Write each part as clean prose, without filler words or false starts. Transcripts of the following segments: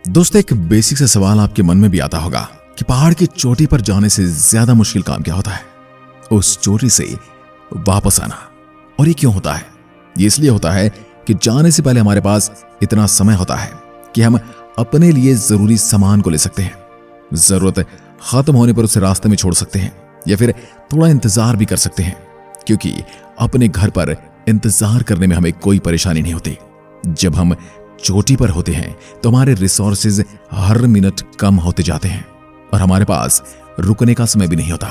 दोस्तों, एक बेसिक सा सवाल आपके मन में भी आता होगा कि पहाड़ की चोटी पर जाने से ज्यादा मुश्किल काम क्या होता है? उस चोटी से वापस आना। और ये क्यों होता है? ये इसलिए होता है कि जाने से पहले हमारे पास इतना समय होता है कि हम अपने लिए जरूरी सामान को ले सकते हैं। जरूरत खत्म होने पर उसे रास्ते में छोड़ सकते हैं या फिर थोड़ा इंतजार भी कर सकते हैं, क्योंकि अपने घर पर इंतजार करने में हमें कोई परेशानी नहीं होती। जब हम चोटी पर होते हैं तो हमारे रिसोर्सेज हर मिनट कम होते जाते हैं और हमारे पास रुकने का समय भी नहीं होता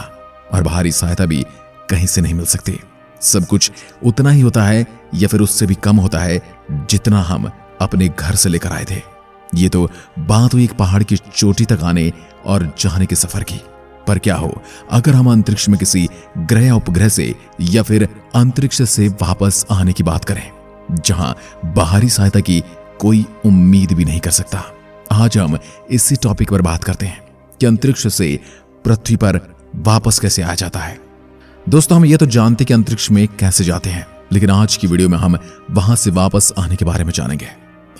और बाहरी सहायता भी कहीं से नहीं मिल सकती। सब कुछ उतना ही होता है या फिर उससे भी कम होता है जितना हम अपने घर से लेकर आए थे। ये तो बात हुई एक पहाड़ की चोटी तक आने और जाने के सफर की। पर क्या हो अगर हम अंतरिक्ष में किसी ग्रह या उपग्रह से या फिर अंतरिक्ष से वापस आने की बात करें, जहां बाहरी सहायता की कोई उम्मीद भी नहीं कर सकता। आज हम इसी टॉपिक पर बात करते हैं कि अंतरिक्ष से पृथ्वी पर वापस कैसे आ जाता है। दोस्तों, हम ये तो जानते कि अंतरिक्ष में कैसे जाते हैं, लेकिन आज की वीडियो में हम वहां से वापस आने के बारे में जानेंगे।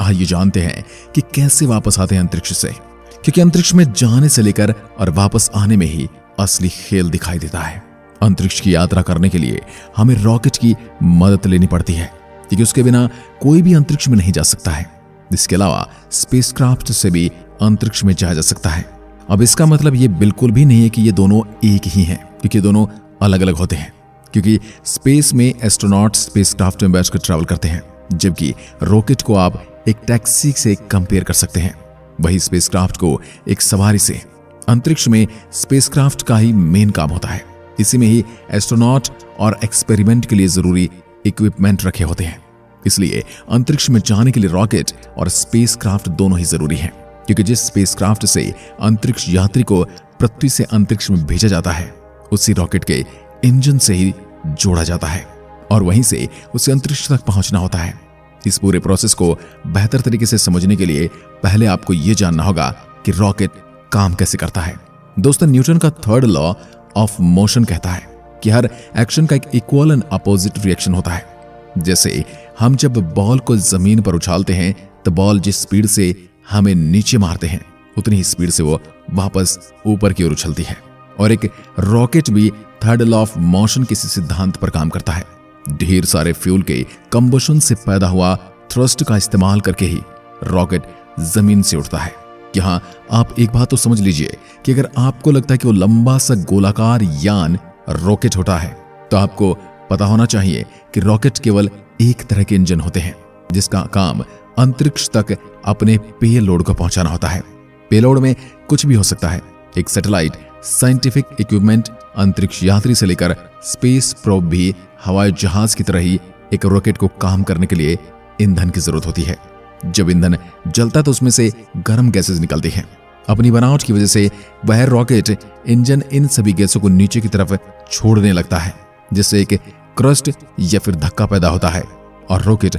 आइए जानते हैं कि कैसे वापस आते हैं अंतरिक्ष से, क्योंकि अंतरिक्ष में जाने से लेकर और वापस आने में ही असली खेल दिखाई देता है। अंतरिक्ष की यात्रा करने के लिए हमें रॉकेट की मदद लेनी पड़ती है, क्योंकि उसके बिना कोई भी अंतरिक्ष में नहीं जा सकता है। इसके अलावा स्पेसक्राफ्ट से भी अंतरिक्ष में जाया जा सकता है। अब इसका मतलब ये बिल्कुल भी नहीं है कि ये दोनों एक ही हैं, क्योंकि दोनों अलग अलग होते हैं। क्योंकि स्पेस में एस्ट्रोनॉट स्पेसक्राफ्ट में बैठकर ट्रैवल करते हैं, जबकि रॉकेट को आप एक टैक्सी से कंपेयर कर सकते हैं, वही स्पेसक्राफ्ट को एक सवारी से। अंतरिक्ष में स्पेसक्राफ्ट का ही मेन काम होता है। इसी में ही एस्ट्रोनॉट और एक्सपेरिमेंट के लिए जरूरी इक्विपमेंट रखे होते हैं। इसलिए अंतरिक्ष में जाने के लिए रॉकेट और स्पेसक्राफ्ट दोनों ही जरूरी हैं, क्योंकि जिस स्पेसक्राफ्ट से अंतरिक्ष यात्री को पृथ्वी से अंतरिक्ष में भेजा जाता है, उसी रॉकेट के इंजन से ही जोड़ा जाता है और वहीं से उसे अंतरिक्ष तक पहुंचना होता है। इस पूरे प्रोसेस को बेहतर तरीके से समझने के लिए पहले आपको यह जानना होगा कि रॉकेट काम कैसे करता है। दोस्तों, न्यूटन का थर्ड लॉ ऑफ मोशन कहता है कि हर एक्शन का एक इक्वल एंड अपोजिट रिएक्शन होता है। जैसे हम जब बॉल को जमीन पर उछालते हैं तो बॉल जिस स्पीड से हमें नीचे मारते हैं, उतनी ही स्पीड से वो वापस ऊपर की ओर उछलती है। और एक रॉकेट भी थर्ड लॉ ऑफ मोशन के सिद्धांत पर काम करता है। ढेर सारे फ्यूल के कंबशन से पैदा हुआ थ्रस्ट का इस्तेमाल करके ही रॉकेट जमीन से उठता है। यहां आप एक बात तो समझ लीजिए कि अगर आपको लगता है कि वो लंबा सा गोलाकार यान रॉकेट होता है, तो आपको पता होना चाहिए कि रॉकेट केवल एक तरह के इंजन होते हैं, जिसका काम अंतरिक्ष तक अपने पेलोड को पहुंचाना होता है। पेलोड में कुछ भी हो सकता है। एक सैटेलाइट, साइंटिफिक इक्विपमेंट, अंतरिक्ष यात्री से लेकर स्पेस प्रोब भी हवाई जहाज की तरह ही एक रॉकेट को काम करने के लिए ईंधन की जरूरत होती है। जब ईंधन जलता है तो उसमें से गर्म गैसेस निकलती हैं। अपनी बनावट की वजह से वह रॉकेट इंजन इन सभी गैसों को नीचे की तरफ छोड़ने लगता है, जिससे एक क्रस्ट या फिर धक्का पैदा होता है और रॉकेट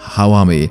हवा में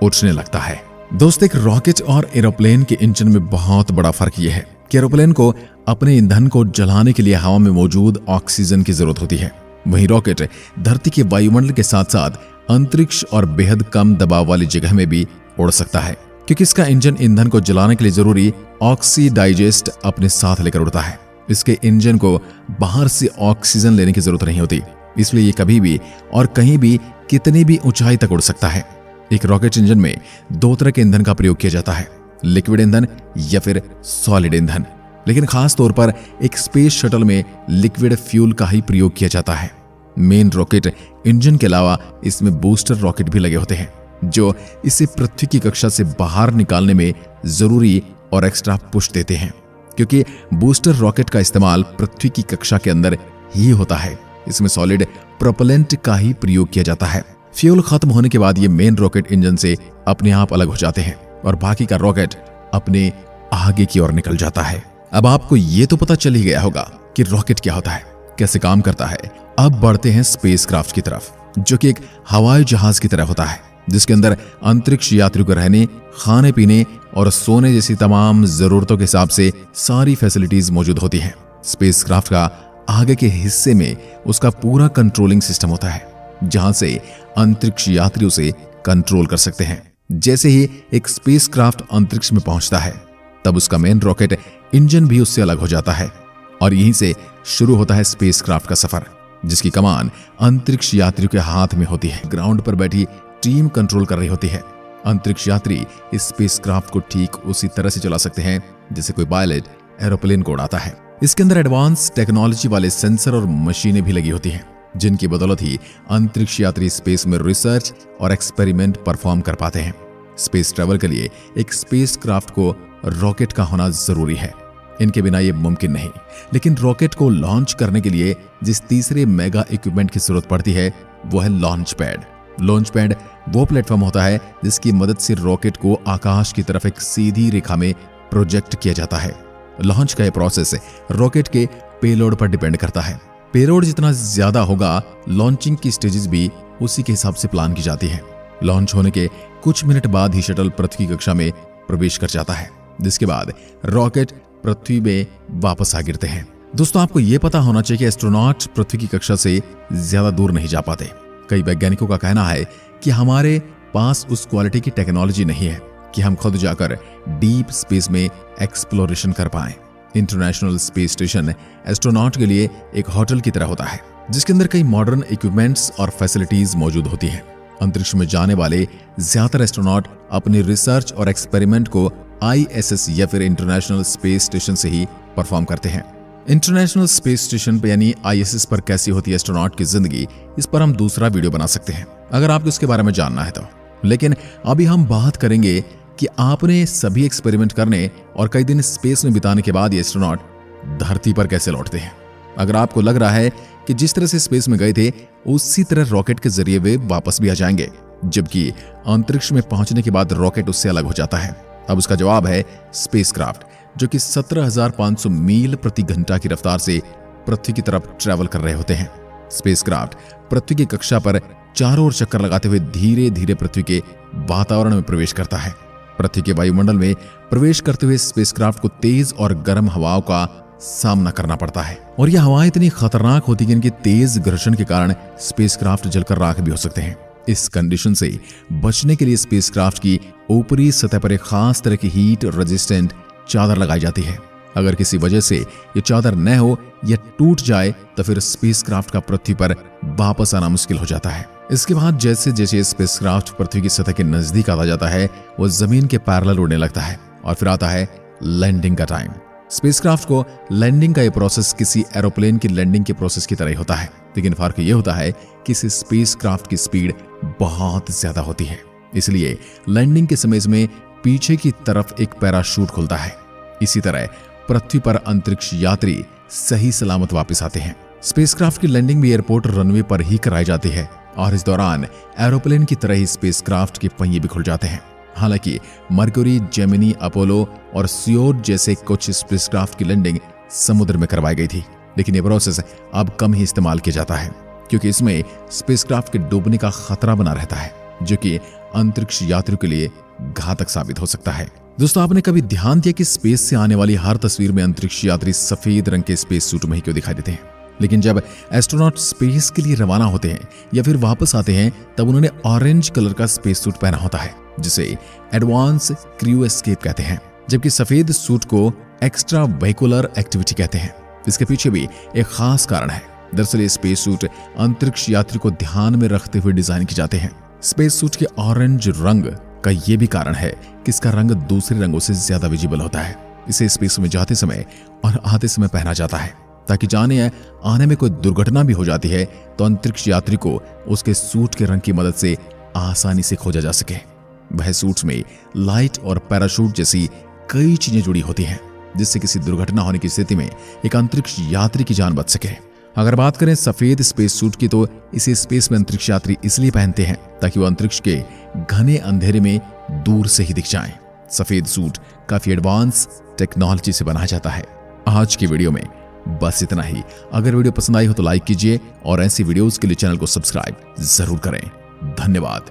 उठने लगता है। दोस्तों, एक रॉकेट और एरोप्लेन के इंजन में बहुत बड़ा फर्क यह है कि एरोप्लेन को अपने ईंधन को जलाने के लिए हवा में मौजूद ऑक्सीजन की जरूरत होती है, वहीं रॉकेट धरती के वायुमंडल के साथ साथ अंतरिक्ष और बेहद कम दबाव वाली जगह में भी उड़ सकता है, क्योंकि इसका इंजन ईंधन को जलाने के लिए जरूरी ऑक्सीडाइजेस्ट अपने साथ लेकर उड़ता है। इसके इंजन को बाहर से ऑक्सीजन लेने की जरूरत नहीं होती, इसलिए ये कभी भी और कहीं भी कितनी भी ऊंचाई तक उड़ सकता है। एक रॉकेट इंजन में दो तरह के ईंधन का प्रयोग किया जाता है, लिक्विड ईंधन या फिर सॉलिड ईंधन। लेकिन खास तौर पर एक स्पेस शटल में लिक्विड फ्यूल का ही प्रयोग किया जाता है। मेन रॉकेट इंजन के अलावा इसमें बूस्टर रॉकेट भी लगे होते हैं, जो इसे पृथ्वी की कक्षा से बाहर निकालने में जरूरी और एक्स्ट्रा पुश देते हैं, क्योंकि बूस्टर रॉकेट का इस्तेमाल पृथ्वी की कक्षा के अंदर ही होता है। इसमें सॉलिड प्रोपेलेंट का ही प्रयोग किया जाता है। फ्यूल खत्म होने के बाद ये मेन रॉकेट इंजन से अपने आप अलग हो जाते हैं और बाकी का रॉकेट अपने आगे की ओर निकल जाता है। अब आपको ये तो पता चल ही गया होगा कि रॉकेट क्या होता है, कैसे काम करता है। अब बढ़ते हैं स्पेसक्राफ्ट की तरफ, जो कि एक हवाई जहाज की तरह होता है, जिसके अंदर अंतरिक्ष यात्रियों को रहने, खाने पीने और सोने जैसी तमाम जरूरतों के हिसाब से सारी फैसिलिटीज मौजूद होती हैं। स्पेसक्राफ्ट का आगे के हिस्से में उसका पूरा कंट्रोलिंग सिस्टम होता है, जहां से अंतरिक्ष यात्री उसे कंट्रोल कर सकते हैं। जैसे ही एक स्पेसक्राफ्ट अंतरिक्ष में पहुंचता है तब उसका मेन रॉकेट इंजन भी उससे अलग हो जाता है और यहीं से शुरू होता है स्पेसक्राफ्ट का सफर, जिसकी कमान अंतरिक्ष यात्रियों के हाथ में होती है। ग्राउंड पर बैठी टीम कंट्रोल कर रही होती है। अंतरिक्ष यात्री इस स्पेसक्राफ्ट को ठीक उसी तरह से चला सकते हैं जैसे कोई पायलट एरोप्लेन को उड़ाता है। इसके अंदर एडवांस टेक्नोलॉजी वाले सेंसर और मशीनें भी लगी होती हैं, जिनकी बदौलत ही अंतरिक्ष यात्री स्पेस में रिसर्च और एक्सपेरिमेंट परफॉर्म कर पाते हैं। स्पेस ट्रैवल के लिए एक स्पेसक्राफ्ट को रॉकेट का होना जरूरी है, इनके बिना ये मुमकिन नहीं। लेकिन रॉकेट को लॉन्च करने के लिए जिस तीसरे मेगा इक्विपमेंट की जरूरत पड़ती है वो है लॉन्च पैड। लॉन्च पैड वो प्लेटफॉर्म होता है जिसकी मदद से रॉकेट को आकाश की तरफ एक सीधी रेखा में प्रोजेक्ट किया जाता है। लॉन्च का यह प्रोसेस रॉकेट के पेलोड पर डिपेंड करता है। पेलोड जितना ज्यादा होगा, लॉन्चिंग की स्टेजेस भी उसी के हिसाब से प्लान की जाती है। लॉन्च होने के कुछ मिनट बाद ही शटल पृथ्वी की कक्षा में प्रवेश कर जाता है, जिसके बाद रॉकेट पृथ्वी में वापस आ गिरते हैं। दोस्तों, आपको यह पता होना चाहिए कि एस्ट्रोनॉट पृथ्वी की कक्षा से ज्यादा दूर नहीं जा पाते। कई वैज्ञानिकों का कहना है कि हमारे पास उस क्वालिटी की टेक्नोलॉजी नहीं है कि हम खुद जाकर डीप स्पेस में एक्सप्लोरेशन कर पाएं। इंटरनेशनल स्पेस स्टेशन एस्ट्रोनॉट के लिए एक होटल की तरह होता है, जिसके अंदर कई मॉडर्न इक्विपमेंट्स और फैसिलिटीज मौजूद होती हैं। अंतरिक्ष में जाने वाले ज्यादातर एस्ट्रोनॉट अपनी रिसर्च और एक्सपेरिमेंट को ISS या फिर इंटरनेशनल स्पेस स्टेशन से ही परफॉर्म करते हैं। इंटरनेशनल स्पेस स्टेशन पे यानी ISS पर कैसी होती है एस्ट्रोनॉट की जिंदगी, इस पर हम दूसरा वीडियो बना सकते हैं अगर आपको इसके बारे में जानना है तो। लेकिन अभी हम बात करेंगे कि आपने सभी एक्सपेरिमेंट करने और कई दिन स्पेस में बिताने के बाद ये एस्ट्रोनॉट धरती पर कैसे लौटते हैं। अगर आपको लग रहा है कि जिस तरह से स्पेस में गए थे उसी तरह रॉकेट के जरिए वे वापस भी आ जाएंगे, जबकि अंतरिक्ष में पहुंचने के बाद रॉकेट उससे अलग हो जाता है, अब उसका जवाब है स्पेसक्राफ्ट, जो कि 17,500 मील प्रति घंटा की रफ्तार से पृथ्वी की तरफ ट्रैवल कर रहे होते हैं। स्पेसक्राफ्ट पृथ्वी की कक्षा पर चारों ओर चक्कर लगाते हुए धीरे धीरे पृथ्वी के वातावरण में प्रवेश करता है। पृथ्वी के वायुमंडल में प्रवेश करते हुए स्पेसक्राफ्ट को तेज और गर्म हवाओं का सामना करना पड़ता है, और यह हवाएं इतनी खतरनाक होती कि इनके तेज घर्षण के कारण स्पेसक्राफ्ट जलकर राख भी हो सकते हैं। इस कंडीशन से बचने के लिए स्पेसक्राफ्ट की ऊपरी सतह पर एक खास तरह की हीट रेजिस्टेंट चादर लगाई जाती है। अगर किसी वजह से ये चादर न हो या टूट जाए तो फिर स्पेसक्राफ्ट का पृथ्वी पर वापस आना मुश्किल हो जाता है। इसके बाद जैसे जैसे स्पेसक्राफ्ट पृथ्वी की सतह के नजदीक आता जाता है वो जमीन के पैरेलल उड़ने लगता है, और फिर आता है लैंडिंग का टाइम। स्पेसक्राफ्ट को लैंडिंग का ये प्रोसेस किसी एरोप्लेन की लैंडिंग के प्रोसेस की तरह ही होता है, लेकिन फर्क ये होता है कि इस स्पेसक्राफ्ट की स्पीड बहुत ज्यादा होती है, इसलिए लैंडिंग के समय इसमें पीछे की तरफ एक पैराशूट खुलता है। इसी तरह पृथ्वी पर अंतरिक्ष यात्री सही सलामत वापस आते हैं। स्पेसक्राफ्ट की लैंडिंग भी एयरपोर्ट रनवे पर ही कराई जाती है, और इस दौरान एरोप्लेन की तरह ही स्पेसक्राफ्ट के पहिए भी खुल जाते हैं। हालांकि मर्क्यूरी, जेमिनी, अपोलो और सियोड जैसे कुछ स्पेसक्राफ्ट की लैंडिंग समुद्र में करवाई गई थी, लेकिन यह प्रोसेस अब कम ही इस्तेमाल किया जाता है क्योंकि इसमें स्पेसक्राफ्ट के डूबने का खतरा बना रहता है, जो कि अंतरिक्ष यात्रियों के लिए घातक साबित हो सकता है। दोस्तों, आपने कभी ध्यान दिया कि स्पेस से आने वाली हर तस्वीर में अंतरिक्ष यात्री सफेद रंग के स्पेस सूट में ही क्यों दिखाई देते हैं, लेकिन जब एस्ट्रोनॉट स्पेस के लिए रवाना होते हैं या फिर वापस आते हैं तब उन्होंने ऑरेंज कलर का स्पेस सूट पहना होता है, जिसे एडवांस क्रू एस्केप कहते हैं, जबकि सफेद सूट को एक्स्ट्रा वेहिकुलर एक्टिविटी कहते हैं। इसके पीछे भी एक खास कारण है। दरअसल ये स्पेस सूट अंतरिक्ष यात्री को ध्यान में रखते हुए डिजाइन किए जाते हैं। स्पेस सूट के ऑरेंज रंग का ये भी कारण है कि इसका रंग दूसरे रंगों से ज्यादा विजिबल होता है। इसे स्पेस में जाते समय और आते समय पहना जाता है ताकि जाने आने में कोई दुर्घटना भी हो जाती है तो अंतरिक्ष यात्री को उसके सूट के रंग की मदद से आसानी से खोजा जा सके। वह सूट्स में लाइट और पैराशूट जैसी कई चीजें जुड़ी होती हैं जिससे किसी दुर्घटना होने की स्थिति में एक अंतरिक्ष यात्री की जान बच सके। अगर बात करें सफेद स्पेस सूट की, तो इसे स्पेस में अंतरिक्ष यात्री इसलिए पहनते हैं ताकि वो अंतरिक्ष के घने अंधेरे में दूर से ही दिख जाएं। सफेद सूट काफी एडवांस टेक्नोलॉजी से बनाया जाता है। आज की वीडियो में बस इतना ही। अगर वीडियो पसंद आई हो तो लाइक कीजिए और ऐसी वीडियोस के लिए चैनल को सब्सक्राइब जरूर करें। धन्यवाद।